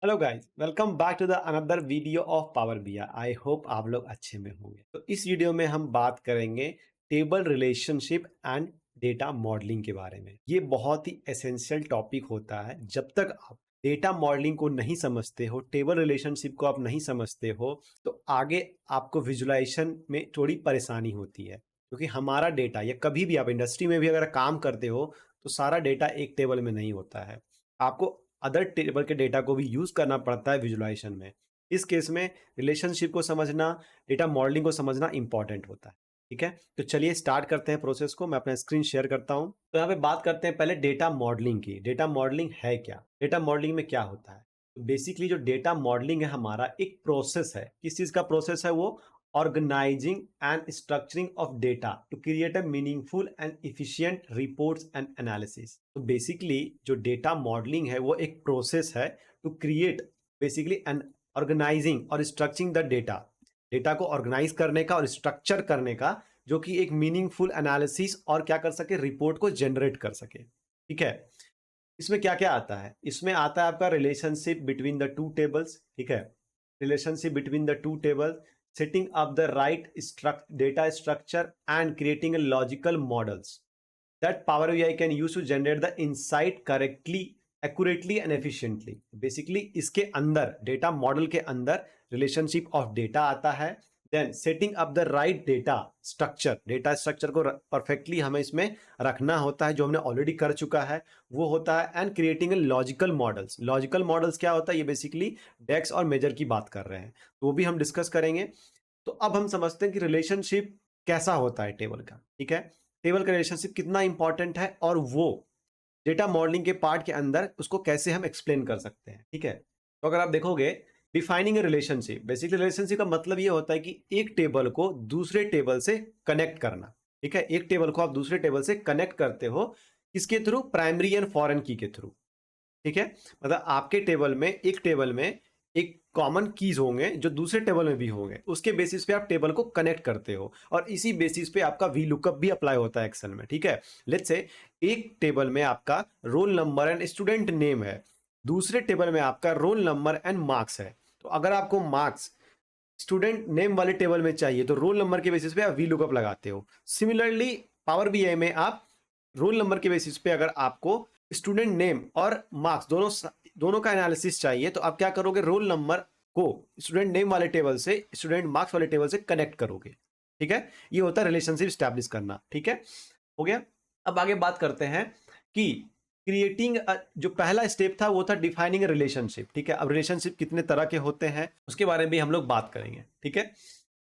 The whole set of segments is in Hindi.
Hello guys, welcome back to the another video of Power BI. I hope आप लोग अच्छे में होंगे। तो इस वीडियो में हम बात करेंगे table relationship and data modelling के बारे में। ये बहुत ही एसेंशियल टॉपिक होता है। जब तक आप डेटा मॉडलिंग को नहीं समझते हो, टेबल रिलेशनशिप को आप नहीं समझते हो, तो आगे आपको विजुलाइजेशन में थोड़ी परेशानी होती है। क्योंकि हमारा डेटा, या कभी भी आप इंडस्ट्री में भी अगर काम करते हो, तो सारा डेटा एक टेबल में नहीं होता है। आपको अदर टेबल के डेटा को भी यूज करना पड़ता है विजुलाइजेशन में। इस केस में रिलेशनशिप को समझना, डेटा मॉडलिंग को समझना इंपॉर्टेंट होता है। ठीक है, तो चलिए स्टार्ट करते हैं प्रोसेस को। मैं अपना स्क्रीन शेयर करता हूं। तो यहाँ पे बात करते हैं पहले डेटा मॉडलिंग की। डेटा मॉडलिंग है क्या? डेटा मॉडलिंग में क्या होता है? तो बेसिकली जो डेटा मॉडलिंग है हमारा एक प्रोसेस है। किस चीज का प्रोसेस है वो? organizing and structuring of data to create a meaningful and efficient reports and analysis। तो बेसिकली जो डेटा मॉडलिंग है वो एक प्रोसेस है to create basically an organising और स्ट्रक्चरिंग द डेटा। डेटा को ऑर्गेनाइज करने का और स्ट्रक्चर करने का, जो कि एक मीनिंगफुल एनालिसिस और क्या कर सके, रिपोर्ट को जनरेट कर सके। ठीक है, इसमें क्या क्या आता है? इसमें आता है आपका relationship between the two tables. ठीक है, relationship between the two tables, setting up the right data structure and creating a logical models that Power BI can use to generate the insight correctly, accurately and efficiently। Basically इसके अंदर, डेटा मॉडल के अंदर रिलेशनशिप ऑफ डेटा आता है। Then setting up the right data structure, data structure को परफेक्टली हमें इसमें रखना होता है, जो हमने ऑलरेडी कर चुका है वो होता है। And creating a logical models. Logical models क्या होता है? ये बेसिकली डेक्स और मेजर की बात कर रहे हैं, तो वो भी हम डिस्कस करेंगे। तो अब हम समझते हैं कि रिलेशनशिप कैसा होता है टेबल का। ठीक है, टेबल का रिलेशनशिप कितना इंपॉर्टेंट है और वो डेटा मॉडलिंग के पार्ट के अंदर उसको कैसे हम एक्सप्लेन कर सकते हैं। ठीक है, तो अगर आप देखोगे डिफाइनिंग ए रिलेशनशिप, बेसिकली रिलेशनशिप का मतलब ये होता है कि एक टेबल को दूसरे टेबल से कनेक्ट करना। ठीक है, एक टेबल को आप दूसरे टेबल से कनेक्ट करते हो, किसके थ्रू? प्राइमरी एंड फॉरेन की के थ्रू। ठीक है, मतलब आपके टेबल में, एक टेबल में एक कॉमन कीज होंगे जो दूसरे टेबल में भी होंगे, उसके बेसिस पे आप टेबल को कनेक्ट करते हो और इसी बेसिस पे आपका वी लुकअप भी अप्लाई होता है एक्सेल में। ठीक है, लेट्स से एक टेबल में आपका roll number and student name है, दूसरे टेबल में आपका रोल नंबर एंड मार्क्स है। तो अगर आपको मार्क्स स्टूडेंट नेम वाले टेबल में चाहिए तो रोल नंबर के बेसिस पे आप वी लुकअप लगाते हो। सिमिलरली पावर बीआई में आप रोल नंबर के बेसिस पे अगर आपको स्टूडेंट नेम और मार्क्स दोनों का एनालिसिस चाहिए, तो आप क्या करोगे? रोल नंबर को स्टूडेंट नेम वाले टेबल से स्टूडेंट मार्क्स वाले टेबल से कनेक्ट करोगे। ठीक है, ये होता है रिलेशनशिप स्टैब्लिश करना। ठीक है, हो गया। अब आगे बात करते हैं कि क्रिएटिंग, जो पहला स्टेप था वो था डिफाइनिंग रिलेशनशिप। ठीक है, अब रिलेशनशिप कितने तरह के होते हैं उसके बारे में भी हम लोग बात करेंगे। ठीक है,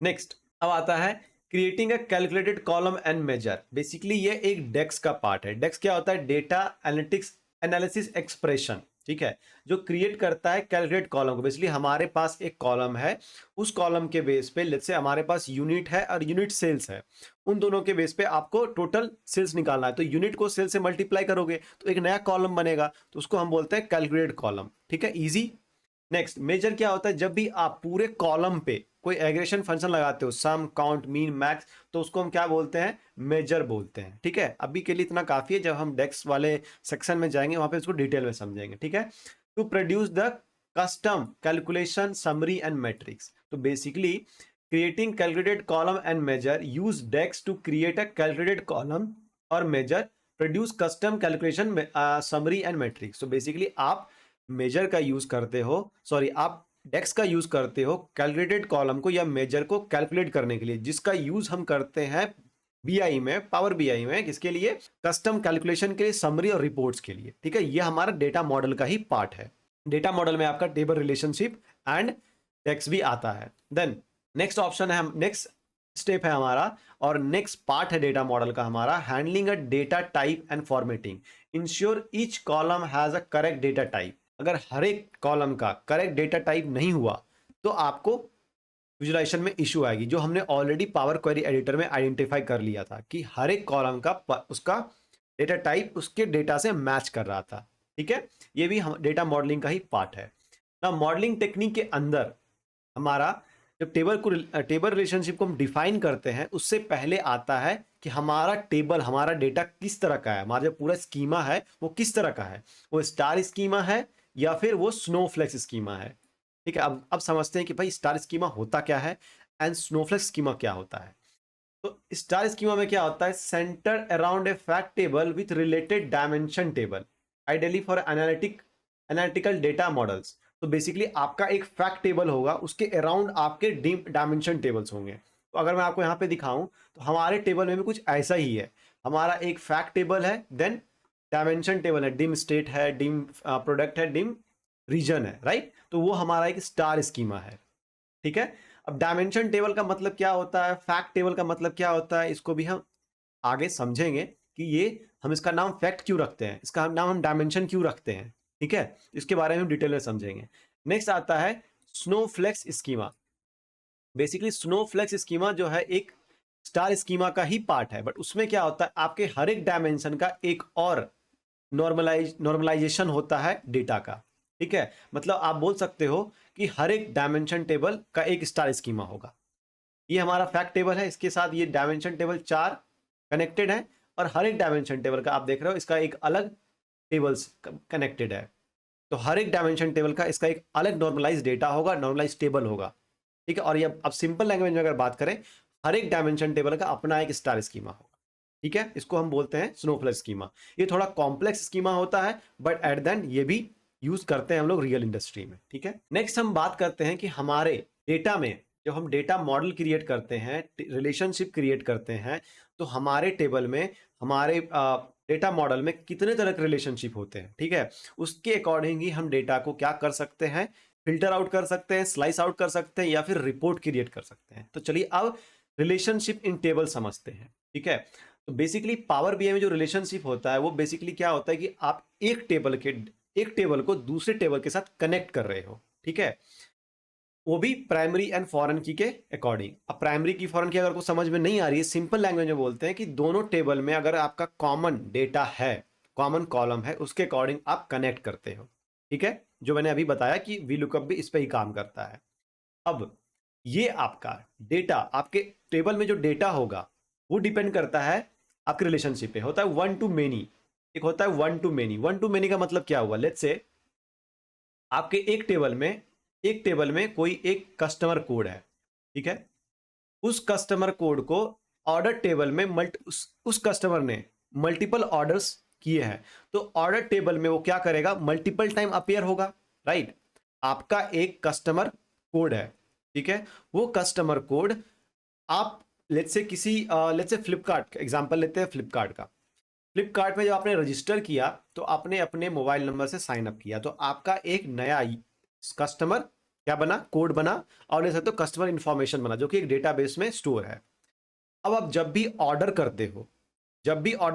नेक्स्ट अब आता है creating a calculated column and measure. Basically ये एक डेक्स का पार्ट है। डेक्स क्या होता है? Data analytics analysis expression. ठीक है, जो क्रिएट करता है कैलकुलेट कॉलम को। बेसिकली हमारे पास एक कॉलम है, उस कॉलम के बेस पे लेट्स से हमारे पास यूनिट है और यूनिट सेल्स है, उन दोनों के बेस पे आपको टोटल सेल्स निकालना है। तो यूनिट को सेल से मल्टीप्लाई करोगे तो एक नया कॉलम बनेगा, तो उसको हम बोलते हैं कैलकुलेट कॉलम। ठीक है, इजी। नेक्स्ट मेजर क्या होता है? जब भी आप पूरे कॉलम पे कोई एग्रेशन फंक्शन लगाते हो, सम, काउंट, मीन, मैक्स, तो उसको हम क्या बोलते हैं? मेजर बोलते हैं। ठीक है, अभी के लिए इतना काफी है, जब हम डेक्स वाले सेक्शन में जाएंगे वहां पे इसको डिटेल में समझेंगे। ठीक है, to produce the custom calculation summary and matrix. तो basically creating calculated column and measure, use DAX to create a calculated column or measure, produce custom calculation summary and matrix. तो बेसिकली आप मेजर का यूज करते हो, सॉरी आप डेक्स का यूज करते हो कैलकुलेटेड कॉलम को या मेजर को कैलकुलेट करने के लिए, जिसका यूज हम करते हैं बीआई में, पावर बीआई में। किसके लिए? कस्टम कैलकुलेशन के लिए, समरी और रिपोर्ट्स के लिए। ठीक है, ये हमारा डेटा मॉडल का ही पार्ट है। डेटा मॉडल में आपका टेबल रिलेशनशिप एंड डेक्स भी आता है। देन नेक्स्ट ऑप्शन है, नेक्स्ट स्टेप है हमारा और नेक्स्ट पार्ट है डेटा मॉडल का हमारा, handling a data type and formatting. Ensure each column has a correct data type. अगर हर एक कॉलम का करेक्ट डेटा टाइप नहीं हुआ तो आपको विजुलाइजेशन में इशू आएगी, जो हमने ऑलरेडी पावर क्वेरी एडिटर में आइडेंटिफाई कर लिया था कि हर एक कॉलम का उसका डेटा टाइप उसके डेटा से मैच कर रहा था। ठीक है, ये भी हम डेटा मॉडलिंग का ही पार्ट है ना। मॉडलिंग टेक्निक के अंदर हमारा जब टेबल रिलेशनशिप को हम डिफाइन करते हैं, उससे पहले आता है कि हमारा टेबल, हमारा डेटा किस तरह का है, हमारा जो पूरा स्कीमा है वो किस तरह का है। वो स्टार स्कीमा है या फिर वो स्नोफ्लेक्स स्कीमा है। ठीक है, अब समझते हैं कि भाई स्टार स्कीमा होता क्या है एंड स्नोफ्लेक्स स्कीमा क्या होता है। तो स्टार स्कीमा में क्या होता है, centre around a fact table with related dimension table, ideally for analytical data models. तो बेसिकली आपका एक फैक्ट टेबल होगा, उसके अराउंड आपके डायमेंशन टेबल्स होंगे। तो अगर मैं आपको यहाँ पे दिखाऊं तो हमारे टेबल में भी कुछ ऐसा ही है। हमारा एक फैक्ट टेबल है, देन डायमेंशन टेबल है, डिम स्टेट है, डिम प्रोडक्ट है, डिम रीजन है, राइट। तो वो हमारा एक स्टार स्कीमा है। ठीक है, अब डायमेंशन टेबल का मतलब क्या होता है, फैक्ट टेबल का मतलब क्या होता है, इसको भी हम आगे समझेंगे कि ये हम इसका नाम फैक्ट क्यों रखते हैं, इसका नाम हम डायमेंशन क्यों रखते हैं। ठीक है, इसके बारे में हम डिटेल में समझेंगे। नेक्स्ट आता है snowflakes schema. Basically snowflakes schema जो है एक स्टार स्कीमा का ही पार्ट है, बट उसमें क्या होता है, आपके हर एक डायमेंशन का एक और नॉर्मलाइजेशन होता है डेटा का। ठीक है, मतलब आप बोल सकते हो कि हर एक डायमेंशन टेबल का एक स्टार स्कीमा होगा। ये हमारा फैक्ट टेबल है, इसके साथ ये डायमेंशन टेबल 4 कनेक्टेड है, और हर एक डायमेंशन टेबल का आप देख रहे हो इसका एक अलग टेबल्स कनेक्टेड है। तो हर एक डायमेंशन टेबल का इसका एक अलग नॉर्मलाइज डेटा होगा, नॉर्मलाइज टेबल होगा। ठीक है, और ये अब सिंपल लैंग्वेज में अगर बात करें, हर एक डायमेंशन टेबल का अपना एक स्टार स्कीमा होगा। ठीक है, इसको हम बोलते हैं स्नोफ्लेक्स स्कीमा। ये थोड़ा कॉम्प्लेक्स स्कीमा होता है, बट एट देन ये भी यूज करते हैं हम लोग रियल इंडस्ट्री में। ठीक है, नेक्स्ट हम बात करते हैं कि हमारे डेटा में जब हम डेटा मॉडल क्रिएट करते हैं, रिलेशनशिप क्रिएट करते हैं, तो हमारे टेबल में, हमारे डेटा मॉडल में कितने तरह के रिलेशनशिप होते हैं। ठीक है, उसके अकॉर्डिंग ही हम डेटा को क्या कर सकते हैं, फिल्टर आउट कर सकते हैं, स्लाइस आउट कर सकते हैं, या फिर रिपोर्ट क्रिएट कर सकते हैं। तो चलिए अब रिलेशनशिप इन टेबल समझते हैं। ठीक है, तो बेसिकली पावर बीआई में जो रिलेशनशिप होता है वो बेसिकली क्या होता है कि आप एक टेबल को दूसरे टेबल के साथ कनेक्ट कर रहे हो। ठीक है, वो भी प्राइमरी एंड फॉरेन की के अकॉर्डिंग। अब प्राइमरी की फॉरेन की अगर को समझ में नहीं आ रही है, सिंपल लैंग्वेज में बोलते हैं कि दोनों टेबल में अगर आपका कॉमन डेटा है, कॉमन कॉलम है, उसके अकॉर्डिंग आप कनेक्ट करते हो। ठीक है, जो मैंने अभी बताया कि वी लुकअप भी इस पर ही काम करता है। अब ये आपका डेटा, आपके टेबल में जो डेटा होगा वो डिपेंड करता है आपके रिलेशनशिप पे। होता है वन टू मेनी, एक होता है one to many. One to many का मतलब क्या हुआ, लेट्स से आपके एक टेबल में कोई एक कस्टमर कोड है। ठीक है, उस कस्टमर कोड को ऑर्डर टेबल में उस कस्टमर ने मल्टीपल ऑर्डर्स किए हैं, तो ऑर्डर टेबल में वो क्या करेगा, मल्टीपल टाइम अपीयर होगा, राइट। आपका एक कस्टमर कोड है। ठीक है, वो कस्टमर कोड आप लेट्स से फ्लिपकार्ट का एग्जांपल लेते हैं। फ्लिपकार्ट में जब आपने रजिस्टर किया तो आपने अपने मोबाइल नंबर से साइन अप किया, तो आपका एक नया कस्टमर क्या बना, कोड बना, और ले सकते हो कस्टमर इंफॉर्मेशन बना, जो कि एक डेटाबेस में स्टोर है। अब आप जब भी ऑर्डर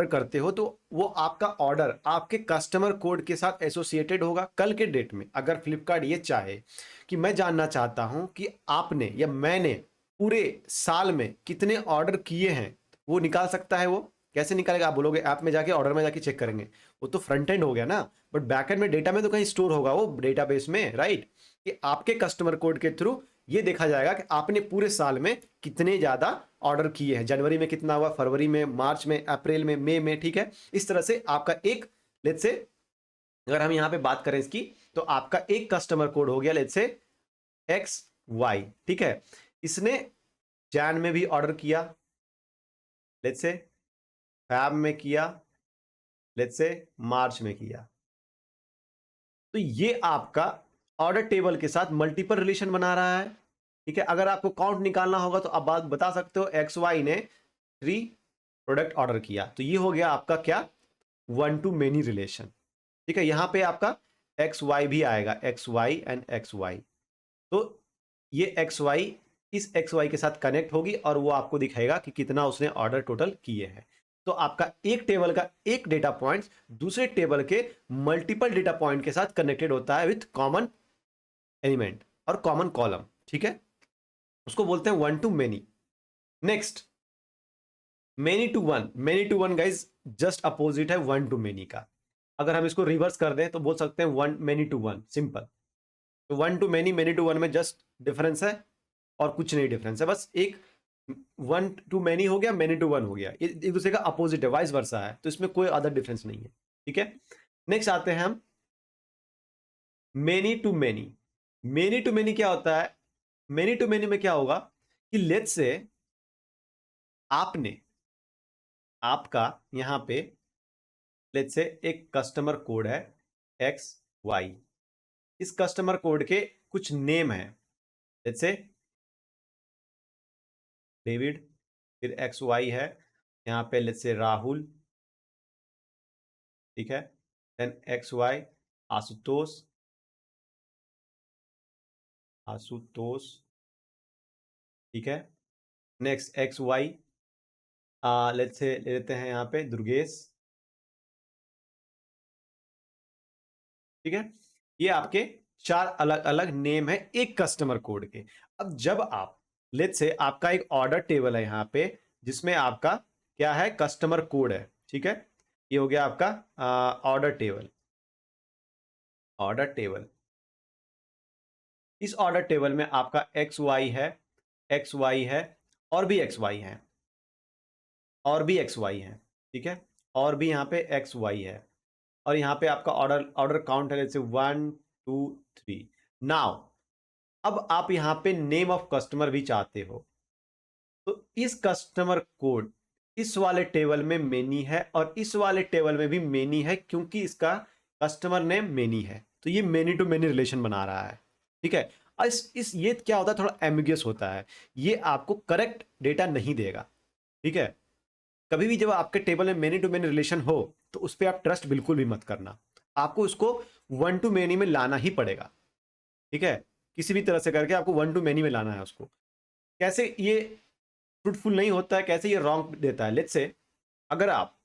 करते हो तो वो आपका ऑर्डर आपके कस्टमर कोड के साथ एसोसिएटेड होगा। कल के डेट में अगर फ्लिपकार्ट ये चाहे कि मैं जानना चाहता हूं कि आपने या मैंने पूरे साल में कितने ऑर्डर किए हैं, वो निकाल सकता है। वो कैसे निकालेगा, आप बोलोगे ऐप में जाके, ऑर्डर में जाके चेक करेंगे, वो तो फ्रंट एंड हो गया ना, बट बैक एंड में डेटा में तो कहीं स्टोर होगा वो डेटाबेस में, राइट। कि आपके कस्टमर कोड के थ्रू ये देखा जाएगा कि आपने पूरे साल में कितने ज्यादा ऑर्डर किए हैं, जनवरी में कितना हुआ, फरवरी में, मार्च में, अप्रैल में, मई में। ठीक है, इस तरह से आपका एक, लेट्स से अगर हम यहां पे बात करें इसकी, तो आपका एक कस्टमर कोड हो गया लेट्स से XY। ठीक है, इसने जैन में भी ऑर्डर किया, लेट्स से फैब में किया, लेट्स से मार्च में किया। तो ये आपका ऑर्डर टेबल के साथ मल्टीपल रिलेशन बना रहा है। ठीक है, अगर आपको काउंट निकालना होगा तो आप बात बता सकते हो, XY ने 3 प्रोडक्ट ऑर्डर किया, तो ये हो गया आपका क्या, वन टू मेनी रिलेशन। ठीक है, यहां पे आपका XY भी आएगा, XY एंड XY। तो ये XY इस XY के साथ कनेक्ट होगी और वो आपको दिखाएगा कि कितना उसने ऑर्डर टोटल किए हैं। तो आपका एक टेबल का एक डेटा पॉइंट दूसरे टेबल के मल्टीपल डेटा पॉइंट के साथ कनेक्टेड होता है विथ कॉमन एलिमेंट और कॉमन कॉलम। ठीक है, उसको बोलते हैं one to many. Next many to one guys just opposite है वन टू मेनी का। अगर हम इसको रिवर्स कर दें तो बोल सकते हैं one many to one, simple. तो one to many to one में जस्ट डिफरेंस है और कुछ नहीं डिफरेंस है, बस एक वन टू मेनी हो गया, मेनी टू वन हो गया, एक दूसरे का अपोजिट है, वाइस वर्सा है, तो इसमें कोई अदर डिफरेंस नहीं है। ठीक है, नेक्स्ट आते हैं हम many to many. Many to many क्या होता है? मेनी टू मेनी में क्या होगा कि लेट्स से आपने आपका यहां पे लेट्स से एक कस्टमर कोड है एक्स वाई। इस कस्टमर कोड के कुछ नेम है, लेट्स से डेविड, फिर एक्स वाई है, यहाँ पे लेट्स से राहुल, ठीक है, then X Y Ashutosh, Ashutosh, ठीक है, next x Y let's say ले लेते हैं यहाँ पे दुर्गेश, ठीक है। ये आपके चार अलग अलग नेम है एक कस्टमर कोड के। अब जब आप लेट्स से आपका एक ऑर्डर टेबल है यहाँ पे जिसमें आपका क्या है, कस्टमर कोड है, ठीक है। ये हो गया आपका ऑर्डर टेबल। ऑर्डर टेबल, इस ऑर्डर टेबल में आपका एक्स वाई है, एक्स वाई है, और भी एक्स वाई है, और भी एक्स वाई है, ठीक है, और भी यहाँ पे एक्स वाई है, और यहाँ पे आपका ऑर्डर ऑर्डर काउंट है जैसे 1 2 3। नाउ अब आप यहाँ पे नेम ऑफ कस्टमर भी चाहते हो, तो इस कस्टमर कोड इस वाले टेबल में मेनी है और इस वाले टेबल में भी मेनी है, क्योंकि इसका कस्टमर नेम मेनी है, तो ये मेनी टू मेनी रिलेशन बना रहा है, ठीक है। और इस ये क्या होता है, थोड़ा एम्बिगियस होता है, ये आपको करेक्ट डेटा नहीं देगा, ठीक है। कभी भी जब आपके टेबल में मेनी टू मेनी रिलेशन हो तो उस पर आप ट्रस्ट बिल्कुल भी मत करना, आपको उसको वन टू मेनी में लाना ही पड़ेगा, ठीक है। किसी भी तरह से करके आपको वन टू मेनी में लाना है उसको। कैसे ये फ्रूटफुल नहीं होता है, कैसे ये रॉन्ग देता है? लेट्स से अगर आप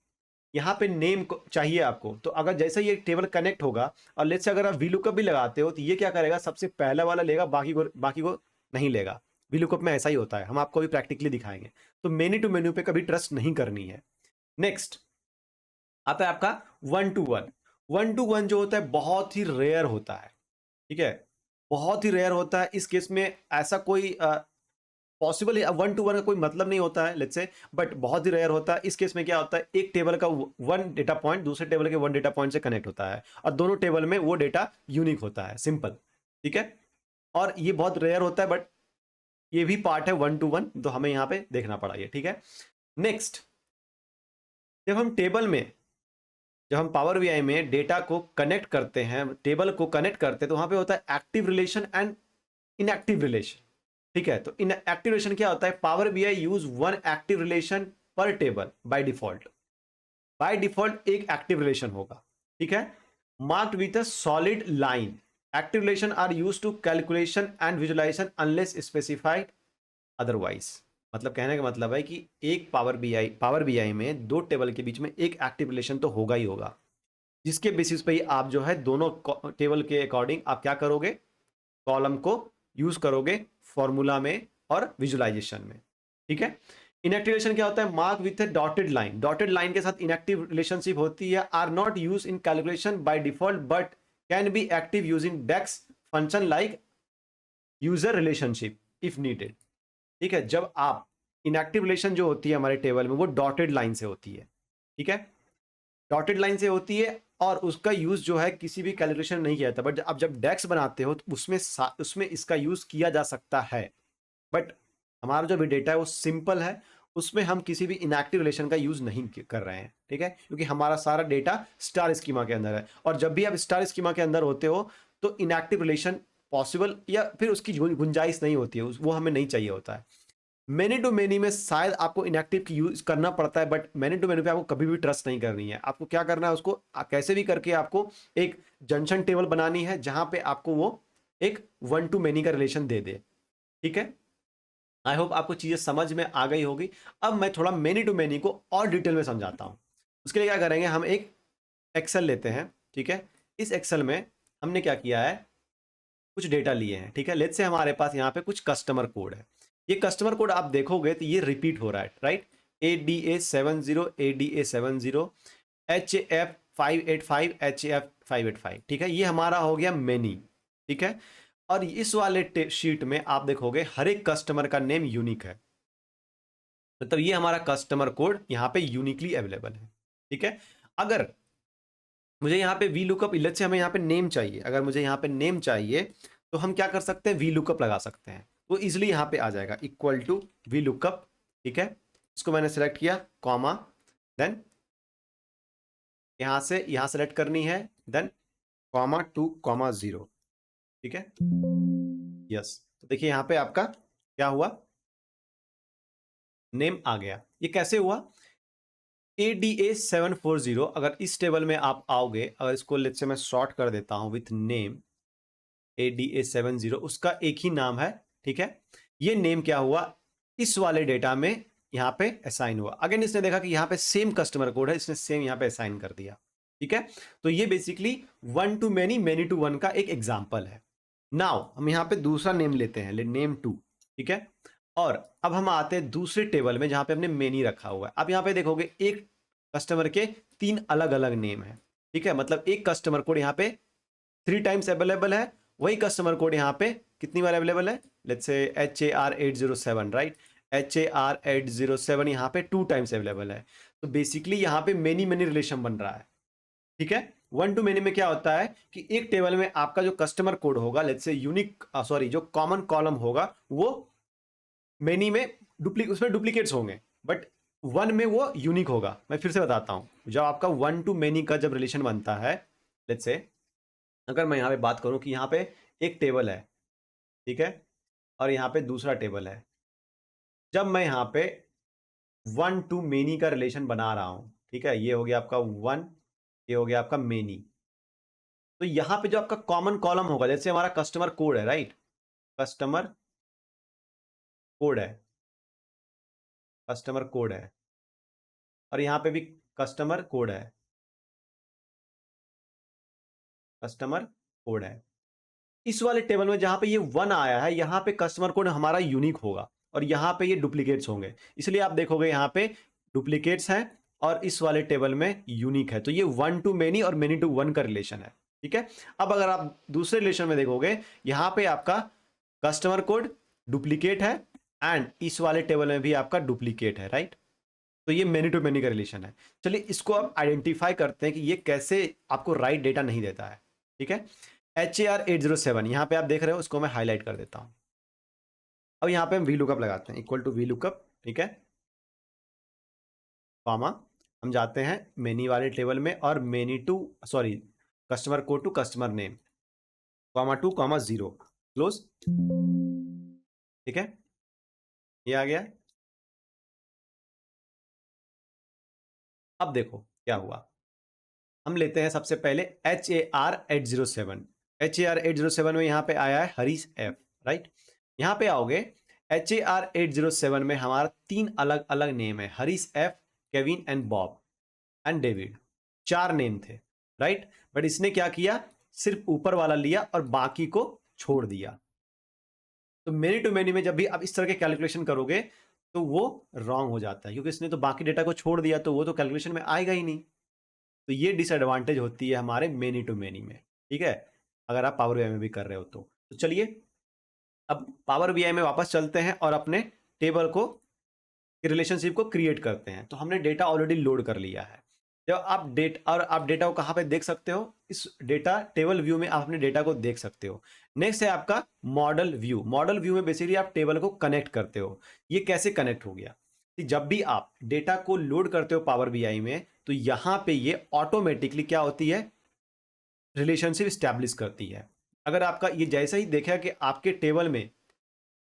यहाँ पे नेम चाहिए आपको, तो अगर जैसे ये टेबल कनेक्ट होगा और लेट्स से अगर आप वीलुकअप भी लगाते हो तो ये क्या करेगा, सबसे पहला वाला लेगा, बाकी को नहीं लेगा। वीलुकअप में ऐसा ही होता है, हम आपको भी प्रैक्टिकली दिखाएंगे। तो मेनी टू मेन्यू पे कभी ट्रस्ट नहीं करनी है। नेक्स्ट आता है आपका one two one. One two one जो होता है बहुत ही रेयर होता है, ठीक है, बहुत ही रेयर होता है। इस केस में ऐसा कोई पॉसिबल है, वन टू वन का कोई मतलब नहीं होता है लेट्स से, बट बहुत ही रेयर होता है। इस केस में क्या होता है, एक टेबल का वन डेटा पॉइंट दूसरे टेबल के वन डेटा पॉइंट से कनेक्ट होता है और दोनों टेबल में वो डेटा यूनिक होता है, सिंपल, ठीक है। और ये बहुत रेयर होता है, बट ये भी पार्ट है वन टू वन, तो हमें यहाँ पे देखना पड़ा ये, ठीक है। नेक्स्ट, जब हम टेबल में जब हम पावर बीआई में डेटा को कनेक्ट करते हैं, टेबल को कनेक्ट करते हैं, तो वहां पे होता है active relation and inactive relation, ठीक है। तो इनएक्टिव रिलेशन क्या होता है, Power BI use one active relation per table by default. By default एक एक्टिव रिलेशन होगा, ठीक है, marked with a solid line. Active relation are use to calculation and visualisation unless specified otherwise. मतलब कहने का मतलब है कि एक पावर बीआई में दो टेबल के बीच में एक एक्टिव रिलेशन तो होगा ही होगा, जिसके बेसिस पे ही आप जो है दोनों टेबल के अकॉर्डिंग आप क्या करोगे, कॉलम को यूज करोगे फॉर्मूला में और विजुलाइजेशन में, ठीक है। इनएक्टिव रिलेशन क्या होता है, mark with a dotted line. Dotted line के साथ इनएक्टिव रिलेशनशिप होती है, are not use in calculation by default but can be active using DAX function like user relationship if needed, ठीक है। जब आप इनएक्टिव रिलेशन जो होती है हमारे टेबल में वो डॉटेड लाइन से होती है, ठीक है, डॉटेड लाइन से होती है और उसका यूज जो है किसी भी कैलकुलेशन नहीं किया जाता, बट अब जब डेक्स बनाते हो तो उसमें इसका यूज किया जा सकता है, बट हमारा जो भी डेटा है वो सिंपल है, उसमें हम किसी भी इनएक्टिव रिलेशन का यूज नहीं कर रहे हैं, ठीक है, क्योंकि हमारा सारा डेटा स्टार स्कीमा के अंदर है। और जब भी आप स्टार स्कीमा के अंदर होते हो तो इनएक्टिव रिलेशन पॉसिबल या फिर उसकी गुंजाइश नहीं होती है, वो हमें नहीं चाहिए होता है। मेनी टू मेनी में शायद आपको इनएक्टिव की यूज करना पड़ता है, बट मेनी टू मेनी पे आपको कभी भी ट्रस्ट नहीं करनी है। आपको क्या करना है, उसको कैसे भी करके आपको एक जंक्शन टेबल बनानी है जहां पे आपको वो एक वन टू मेनी का रिलेशन दे दे, ठीक है। आई होप आपको चीजें समझ में आ गई होगी। अब मैं थोड़ा मेनी टू मेनी को और डिटेल में समझाता हूं। उसके लिए क्या करेंगे, हम एक एक्सेल लेते हैं, ठीक है। इस एक्सेल में हमने क्या किया है, कुछ डेटा लिए हैं, ठीक है। लेट्स से हमारे पास यहाँ पे कुछ कस्टमर कोड है। ये कस्टमर कोड आप देखोगे तो ये रिपीट हो रहा है, right. ADA70, ADA70, HF585, HF585, ठीक है। ये हमारा हो गया मेनी, ठीक है। और इस वाले शीट में आप देखोगे हर एक कस्टमर का नेम यूनिक है, मतलब ये हमारा कस्टमर कोड यहाँ पे यूनिकली अवेलेबल है, ठीक है। अगर मुझे यहाँ पे वी लुकअप लेट्स से हमें यहाँ पे नेम चाहिए, अगर मुझे यहाँ पे नेम चाहिए तो हम क्या कर सकते हैं, वी लुकअप लगा सकते हैं, तो इजिली यहाँ पे आ जाएगा इक्वल टू वी लुकअप। ठीक है, इसको मैंने सेलेक्ट किया, कॉमा, देन यहाँ सेलेक्ट करनी है, देन कॉमा 2 कॉमा 0। ठीक है, यस, तो देखिए यहाँ पे आपका क्या हुआ, नेम आ गया। ये कैसे हुआ, ADA740, अगर इस टेबल में आप आओगे, अगर इसको लेट्स से मैं शॉर्ट कर देता हूं विथ नेम ADA70, उसका एक ही नाम है। ठीक है, ये नेम क्या हुआ, इस वाले डेटा में यहाँ पे असाइन हुआ। अगेन इसने देखा कि यहाँ पे सेम कस्टमर कोड है, इसने सेम यहाँ पे असाइन कर दिया। ठीक है, तो ये basically one to many, many to one का एक एग्जाम्पल है। नाउ हम यहाँ पे दूसरा नेम लेते हैं, नेम 2। ठीक है, और अब हम आते हैं दूसरे टेबल में जहां पे हमने मेनी रखा हुआ है। अब यहाँ पे देखोगे एक कस्टमर के 3 अलग अलग नेम है। ठीक है, मतलब एक कस्टमर कोड यहाँ पे 3 टाइम्स अवेलेबल है, वही कस्टमर कोड यहाँ पे कितनी बार अवेलेबल है, let's say HAR807, right, HAR807 यहाँ पे 2 टाइम्स अवेलेबल है। तो बेसिकली यहाँ पे मेनी मेनी रिलेशन बन रहा है। ठीक है, वन टू मेनी में क्या होता है कि एक टेबल में आपका जो कस्टमर कोड होगा, लेट्स से यूनिक सॉरी जो कॉमन कॉलम होगा वो मेनी में उसमें डुप्लीकेट्स होंगे, बट वन में वो यूनिक होगा। मैं फिर से बताता हूं, जब आपका वन टू मेनी का जब रिलेशन बनता है, लेट्स से अगर मैं यहां पे बात करूं कि यहां पे एक टेबल है, ठीक है, और यहां पे दूसरा टेबल है, जब मैं यहां पे वन टू मेनी का रिलेशन बना रहा हूं, ठीक है, ये हो गया आपका वन, ये हो गया आपका मेनी, तो यहां पे जो आपका कॉमन कॉलम होगा, जैसे हमारा कस्टमर कोड है, राइट, कस्टमर कोड है, कस्टमर कोड है, और यहां पे भी कस्टमर कोड है, कस्टमर कोड है। इस वाले टेबल में जहां पे ये वन आया है, यहां पे कस्टमर कोड हमारा यूनिक होगा, और यहां पे ये डुप्लीकेट्स होंगे, इसलिए आप देखोगे यहां पे डुप्लीकेट्स हैं और इस वाले टेबल में यूनिक है। तो ये वन टू मेनी और मेनी टू वन का रिलेशन है। ठीक है, अब अगर आप दूसरे रिलेशन में देखोगे, यहां पे आपका कस्टमर कोड डुप्लीकेट है एंड इस वाले टेबल में भी आपका डुप्लीकेट है, राइट। तो ये मेनी टू मेनी का रिलेशन है। चलिए इसको आप आइडेंटिफाई करते हैं कि ये कैसे आपको राइट डेटा नहीं देता है। ठीक है, HAR807 यहाँ पे आप देख रहे हो, उसको मैं हाईलाइट कर देता हूँ। अब यहाँ पे हम वी लुकअप लगाते हैं, इक्वल टू वी लुकअप, ठीक है, कॉमा, हम जाते हैं मेनी वाले टेबल में और many to sorry customer code to customer name, comma 2 comma 0, close. ठीक है, ये आ गया। अब देखो क्या हुआ, हम लेते हैं सबसे पहले HAR807। HAR807 में यहाँ पे आया है हरीश F, राइट। यहाँ पे आओगे, HAR807 में हमारा 3 अलग अलग नेम है, Harish F, Kevin and Bob and David, 4 name थे, राइट। बट इसने क्या किया, सिर्फ ऊपर वाला लिया और बाकी को छोड़ दिया। तो मेनी टू मेनी में जब भी आप इस तरह के कैलकुलेशन करोगे तो वो रॉन्ग हो जाता है, क्योंकि इसने तो बाकी डेटा को छोड़ दिया, तो वो तो कैलकुलेशन में आएगा ही नहीं। तो ये डिसएडवांटेज होती है हमारे मेनी टू मेनी में। ठीक है, अगर आप पावर बीआई में भी कर रहे हो तो चलिए अब पावर बीआई में वापस चलते हैं और अपने टेबल को रिलेशनशिप को क्रिएट करते हैं। तो हमने डेटा ऑलरेडी लोड कर लिया है। जब आप डेटा को कहाँ पे देख सकते हो, इस डेटा टेबल व्यू में आप अपने डेटा को देख सकते हो। नेक्स्ट है आपका मॉडल व्यू। मॉडल व्यू में बेसिकली आप टेबल को कनेक्ट करते हो। ये कैसे कनेक्ट हो गया कि जब भी आप डेटा को लोड करते हो पावर बीआई में, तो यहां पे ये ऑटोमेटिकली क्या होती है, रिलेशनशिप स्टैब्लिश करती है। अगर आपका ये जैसे ही देखा कि आपके टेबल में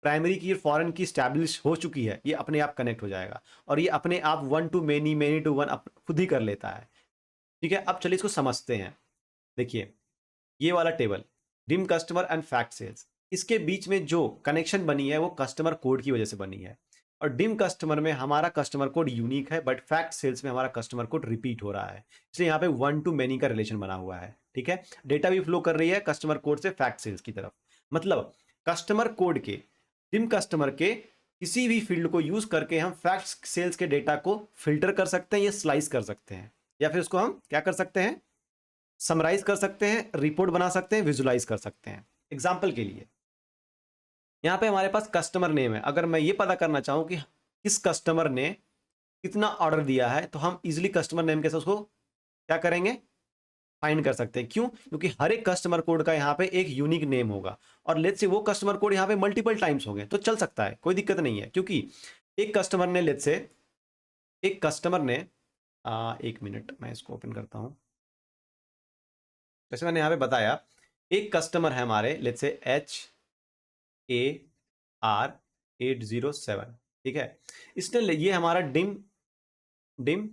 प्राइमरी की फॉरेन की स्टैब्लिश हो चुकी है, ये अपने आप कनेक्ट हो जाएगा और ये अपने आप one to many, many to one खुद ही कर लेता है। ठीक है, अब चलिए इसको समझते हैं। देखिए ये वाला table dim customer and fact sales, इसके बीच में जो कनेक्शन बनी है वो कस्टमर कोड की वजह से बनी है। और डिम कस्टमर में हमारा कस्टमर कोड यूनिक है, बट फैक्ट सेल्स में हमारा कस्टमर कोड रिपीट हो रहा है, इसलिए यहाँ पे वन टू मेनी का रिलेशन बना हुआ है। ठीक है, डेटा भी फ्लो कर रही है कस्टमर कोड से फैक्ट सेल्स की तरफ। मतलब कस्टमर कोड के, डिम कस्टमर के किसी भी फील्ड को यूज करके हम फैक्ट सेल्स के डेटा को फिल्टर कर सकते हैं या स्लाइस कर सकते हैं, या फिर उसको हम क्या कर सकते हैं, समराइज कर सकते हैं, रिपोर्ट बना सकते हैं, विजुलाइज कर सकते हैं। एग्जाम्पल के लिए यहाँ पे हमारे पास कस्टमर नेम है, अगर मैं ये पता करना चाहूँ कि किस कस्टमर ने कितना ऑर्डर दिया है, तो हम इजिली कस्टमर नेम के साथ उसको क्या करेंगे, फाइंड कर सकते हैं। क्यों? क्योंकि हर एक कस्टमर कोड का यहाँ पे एक यूनिक नेम होगा और लेट्स से वो कस्टमर कोड यहाँ पे मल्टीपल टाइम्स होंगे तो चल सकता है, कोई दिक्कत नहीं है। क्योंकि एक कस्टमर ने लेट्स से एक कस्टमर ने एक मिनट मैं इसको ओपन करता हूँ। जैसे मैंने यहाँ पे बताया, एक कस्टमर है हमारे लेट्स से HAR807, ठीक है। इसने ये हमारा डिम डिम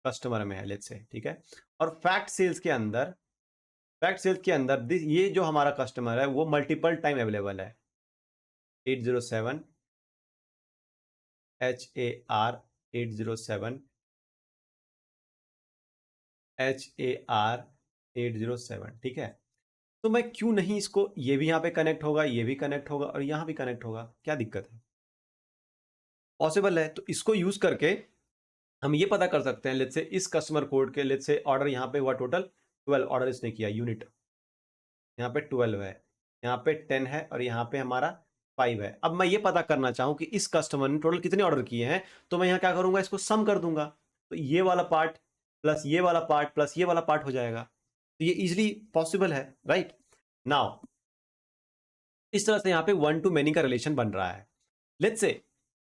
कस्टमर में है लेट्स से, ठीक है। और फैक्ट सेल्स के अंदर ये जो हमारा कस्टमर है वो मल्टीपल टाइम अवेलेबल है। 807 HAR807 HAR807, ठीक है। तो मैं क्यों नहीं इसको, ये भी यहाँ पे कनेक्ट होगा, ये भी कनेक्ट होगा और यहाँ भी कनेक्ट होगा, क्या दिक्कत है? पॉसिबल है। तो इसको यूज करके हम ये पता कर सकते हैं, लेट्स से इस कस्टमर कोड के लेट्स से ऑर्डर यहाँ पे हुआ टोटल 12 ऑर्डर इसने किया, यूनिट यहाँ पे 12 है, यहाँ पे 10 है और यहाँ पे हमारा 5 है। अब मैं ये पता करना चाहूँ कि इस कस्टमर ने टोटल कितने ऑर्डर किए हैं, तो मैं यहाँ क्या करूँगा, इसको सम कर दूंगा। तो ये वाला पार्ट प्लस ये वाला पार्ट प्लस ये वाला पार्ट हो जाएगा। तो ये इजिली पॉसिबल है, राइट। नाउ इस तरह से यहाँ पे वन टू मेनी का रिलेशन बन रहा है। लेट्स से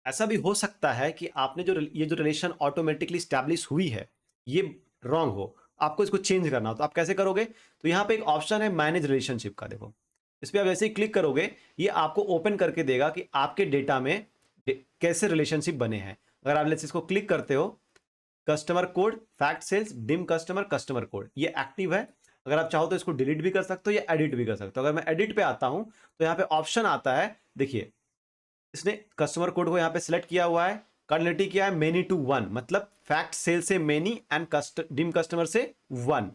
ऐसा भी हो सकता है कि आपने जो ये जो रिलेशन ऑटोमेटिकली स्टैब्लिश हुई है ये रॉन्ग हो, आपको इसको चेंज करना हो, तो आप कैसे करोगे? तो यहाँ पे एक ऑप्शन है मैनेज रिलेशनशिप का, देखो इस पर आप जैसे ही क्लिक करोगे ये आपको ओपन करके देगा कि आपके डेटा में कैसे रिलेशनशिप बने हैं। अगर आप लेट्स इसको क्लिक करते हो, customer code, fact sales, dim customer, customer code, ये एक्टिव है। अगर आप चाहो तो इसको डिलीट भी कर सकते हो या एडिट भी कर सकते हो। अगर मैं एडिट पे आता हूं तो यहाँ पे ऑप्शन आता है, देखिए इसने कस्टमर कोड को यहाँ पे सिलेक्ट किया हुआ है, क्वालिटी क्या है, मेनी टू वन, मतलब फैक्ट सेल से मेनी एंड डिम कस्टमर से one.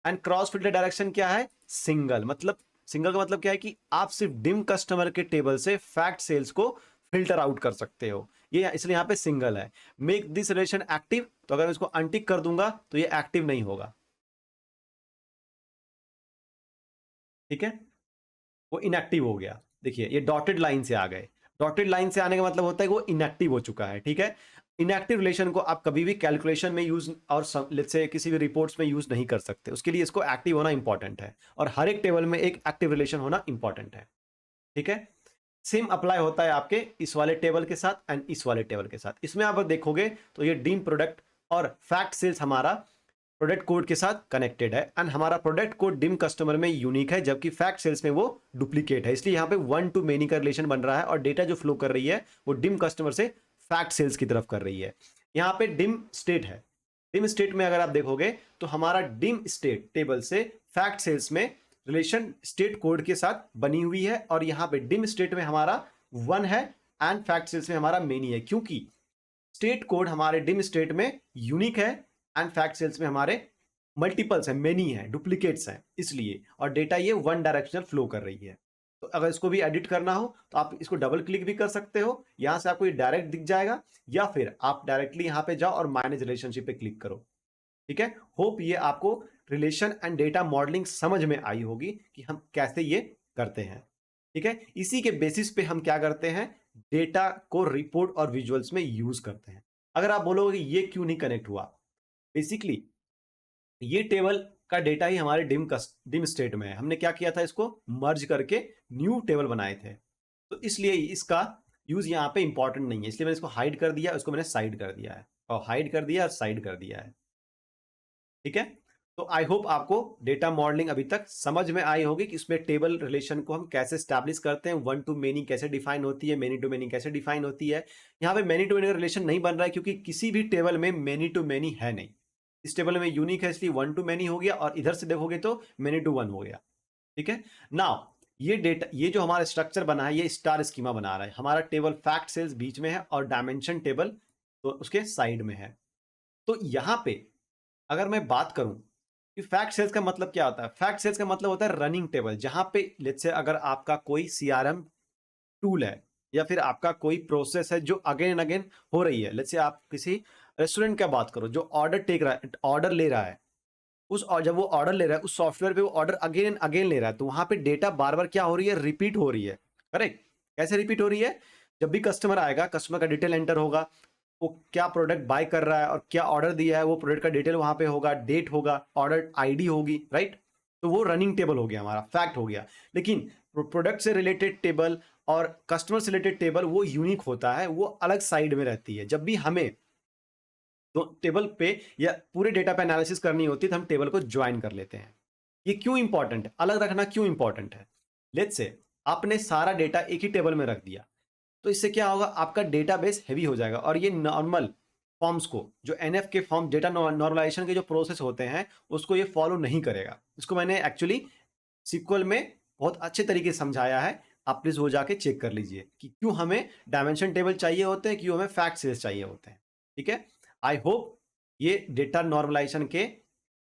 And cross filter direction क्या है, सिंगल, मतलब सिंगल का मतलब क्या है कि आप सिर्फ डिम कस्टमर के टेबल से फैक्ट सेल्स को फिल्टर आउट कर सकते हो, ये इसलिए यहाँ पे सिंगल है। मेक दिस रिलेशन एक्टिव, तो अगर मैं इसको अनटिक कर दूंगा तो ये एक्टिव नहीं होगा, ठीक है, वो इनएक्टिव हो गया। देखिए ये डॉटेड लाइन से आ गए, डॉटेड लाइन से आने का मतलब होता है कि वो इनएक्टिव हो चुका है, ठीक है। इनएक्टिव रिलेशन को आप कभी भी कैलकुलेशन में यूज और लेट्स से किसी भी रिपोर्ट्स में यूज नहीं कर सकते, उसके लिए इसको एक्टिव होना इंपॉर्टेंट है और हर एक टेबल में एक एक्टिव रिलेशन होना इंपॉर्टेंट है, ठीक है। सेम अप्लाई होता है आपके इस वाले टेबल के साथ एंड इस वाले टेबल के साथ। इसमें आप देखोगे तो ये डीम प्रोडक्ट और फैक्ट सेल्स हमारा प्रोडक्ट कोड के साथ कनेक्टेड है एंड हमारा प्रोडक्ट कोड डिम कस्टमर में यूनिक है जबकि फैक्ट सेल्स में वो डुप्लीकेट है, इसलिए यहाँ पे वन टू मेनी का रिलेशन बन रहा है और डेटा जो फ्लो कर रही है वो डिम कस्टमर से फैक्ट सेल्स की तरफ कर रही है। यहाँ पे डिम स्टेट है, डिम स्टेट में अगर आप देखोगे तो हमारा डिम स्टेट टेबल से फैक्ट सेल्स में रिलेशन स्टेट कोड के साथ बनी हुई है और यहाँ पे डिम स्टेट में हमारा वन है एंड फैक्ट सेल्स में हमारा मेनी है, क्योंकि स्टेट कोड हमारे डिम स्टेट में यूनिक है एंड फैक्ट सेल्स में हमारे मल्टीपल्स हैं, मेनी है, डुप्लीकेट्स हैं, इसलिए और डेटा ये वन डायरेक्शनल फ्लो कर रही है। तो अगर इसको भी एडिट करना हो तो आप इसको डबल क्लिक भी कर सकते हो, यहां से आपको ये डायरेक्ट दिख जाएगा या फिर आप डायरेक्टली यहां पे जाओ और मैनेज रिलेशनशिप पे क्लिक करो, ठीक है। होप ये आपको रिलेशन एंड डेटा मॉडलिंग समझ में आई होगी कि हम कैसे ये करते हैं, ठीक है। इसी के बेसिस पे हम क्या करते हैं, डेटा को रिपोर्ट और विजुअल्स में यूज करते हैं। अगर आप बोलोगे ये क्यों नहीं कनेक्ट हुआ, बेसिकली ये टेबल का डेटा ही हमारे डिम स्टेट में है, हमने क्या किया था, इसको मर्ज करके न्यू टेबल बनाए थे, तो इसलिए इसका यूज यहाँ पे इंपॉर्टेंट नहीं है, इसलिए मैंने इसको हाइड कर दिया, उसको मैंने साइड कर दिया है और हाइड कर दिया और साइड कर दिया है, ठीक है। तो आई होप आपको डेटा मॉडलिंग अभी तक समझ में आई होगी कि इसमें टेबल रिलेशन को हम कैसे स्टैब्लिश करते हैं, वन टू मेनी कैसे डिफाइन होती है, मेनी टू मेनी कैसे डिफाइन होती है। यहाँ पे मेनी टू मेनी का रिलेशन नहीं बन रहा है क्योंकि किसी भी टेबल में मेनी टू मेनी है नहीं, इस टेबल में यूनिक है इसलिए वन टू मेनी हो गया और इधर से देखोगे तो मेनी टू वन हो गया, ठीक है। नाउ ये डेटा, ये जो हमारा स्ट्रक्चर बना है ये स्टार स्कीमा बना रहा है, हमारा टेबल फैक्ट सेल्स बीच में है और डायमेंशन टेबल तो उसके साइड में है। तो यहां पे अगर मैं बात करूं कि फैक्ट सेल्स का मतलब क्या होता है, फैक्ट सेल्स का मतलब होता है रनिंग टेबल, जहां पे लेट्स से अगर आपका कोई सीआरएम टूल है या फिर आपका कोई प्रोसेस है जो अगेन एंड अगेन हो रही है, लेट्स से आप किसी रेस्टोरेंट का बात करो जो ऑर्डर टेक रहा है, ऑर्डर ले रहा है, उस जब वो ऑर्डर ले रहा है उस सॉफ्टवेयर पे वो ऑर्डर अगेन एंड अगेन ले रहा है, तो वहां पे डेटा बार बार क्या हो रही है, रिपीट हो रही है, करेक्ट। कैसे रिपीट हो रही है, जब भी कस्टमर आएगा कस्टमर का डिटेल एंटर होगा, वो क्या प्रोडक्ट बाय कर रहा है और क्या ऑर्डर दिया है, वो प्रोडक्ट का डिटेल वहां पे होगा, डेट होगा, ऑर्डर आईडी होगी, राइट? तो वो रनिंग टेबल हो गया, हमारा फैक्ट हो गया। लेकिन प्रोडक्ट से रिलेटेड टेबल और कस्टमर से रिलेटेड टेबल वो यूनिक होता है, वो अलग साइड में रहती है। जब भी हमें तो टेबल पे या पूरे डेटा पे एनालिसिस करनी होती है तो हम टेबल को ज्वाइन कर लेते हैं। ये क्यों इंपॉर्टेंट है, अलग रखना क्यों इंपॉर्टेंट है? लेट्स से आपने सारा डेटा एक ही टेबल में रख दिया, तो इससे क्या होगा, आपका डेटाबेस हेवी हो जाएगा और ये नॉर्मल फॉर्म्स को, जो एनएफ के फॉर्म, डेटा नॉर्मलाइजेशन के जो प्रोसेस होते हैं, उसको ये फॉलो नहीं करेगा। इसको मैंने एक्चुअली सीक्वल में बहुत अच्छे तरीके से समझाया है। आप प्लीज वो जाके चेक कर लीजिए कि क्यों हमें डायमेंशन टेबल चाहिए होते हैं, क्यों हमें फैक्ट सीरीज चाहिए होते हैं। ठीक है, आई होप ये डेटा नॉर्मलाइजेशन के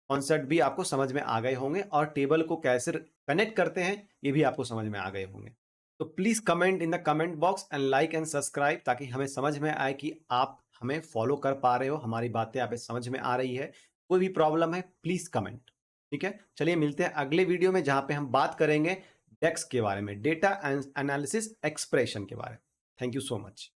कॉन्सेप्ट भी आपको समझ में आ गए होंगे और टेबल को कैसे कनेक्ट करते हैं ये भी आपको समझ में आ गए होंगे। तो please comment in the comment box and like and subscribe, ताकि हमें समझ में आए कि आप हमें फॉलो कर पा रहे हो, हमारी बातें आप समझ में आ रही है। कोई भी प्रॉब्लम है प्लीज कमेंट। ठीक है, चलिए मिलते हैं अगले वीडियो में, जहां पे हम बात करेंगे डेक्स के बारे में, डेटा एनालिसिस एक्सप्रेशन के बारे में। Thank you so much.